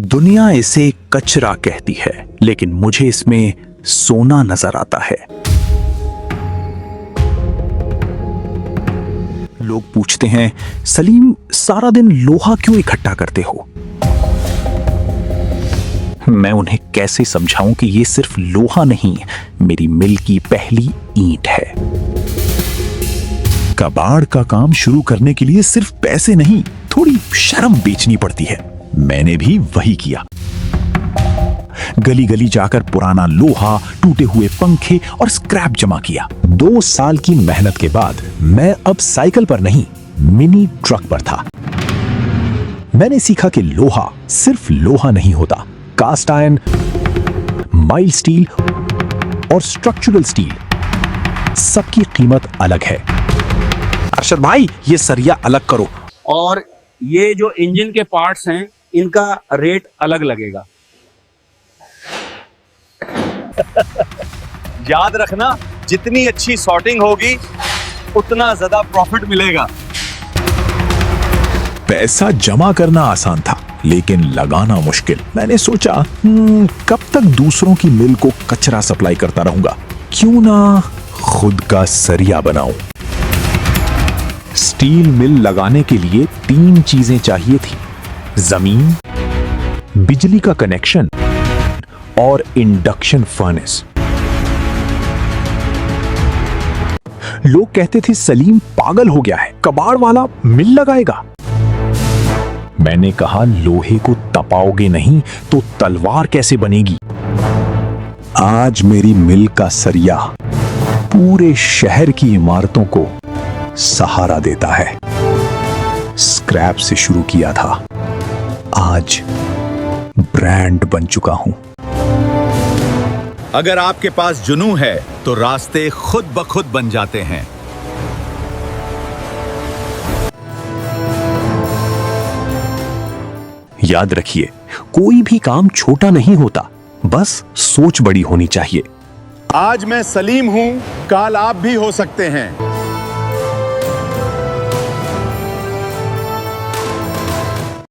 दुनिया इसे कचरा कहती है, लेकिन मुझे इसमें सोना नजर आता है। लोग पूछते हैं, सलीम सारा दिन लोहा क्यों इकट्ठा करते हो? मैं उन्हें कैसे समझाऊं कि ये सिर्फ लोहा नहीं, मेरी मिल की पहली ईंट है। कबाड़ का काम शुरू करने के लिए सिर्फ पैसे नहीं, थोड़ी शर्म बेचनी पड़ती है। मैंने भी वही किया। गली गली जाकर पुराना लोहा, टूटे हुए पंखे और स्क्रैप जमा किया। 2 साल की मेहनत के बाद मैं अब साइकिल पर नहीं, मिनी ट्रक पर था। मैंने सीखा कि लोहा सिर्फ लोहा नहीं होता। कास्ट आयरन, माइल्ड स्टील और स्ट्रक्चरल स्टील, सबकी कीमत अलग है। अरशद भाई, ये सरिया अलग करो। और ये जो इंजन के पार्ट्स हैं, इनका रेट अलग लगेगा। याद रखना, जितनी अच्छी सॉर्टिंग होगी उतना ज्यादा प्रॉफिट मिलेगा। पैसा जमा करना आसान था, लेकिन लगाना मुश्किल। मैंने सोचा, कब तक दूसरों की मिल को कचरा सप्लाई करता रहूंगा, क्यों ना खुद का सरिया बनाऊं। स्टील मिल लगाने के लिए 3 चीजें चाहिए थी: जमीन, बिजली का कनेक्शन और इंडक्शन फर्नेस। लोग कहते थे, सलीम पागल हो गया है, कबाड़ वाला मिल लगाएगा। मैंने कहा, लोहे को तपाओगे नहीं तो तलवार कैसे बनेगी? आज मेरी मिल का सरिया पूरे शहर की इमारतों को सहारा देता है। स्क्रैप से शुरू किया था, आज ब्रांड बन चुका हूं। अगर आपके पास जुनून है तो रास्ते खुद ब खुद बन जाते हैं। याद रखिए, कोई भी काम छोटा नहीं होता, बस सोच बड़ी होनी चाहिए। आज मैं सलीम हूं, कल आप भी हो सकते हैं।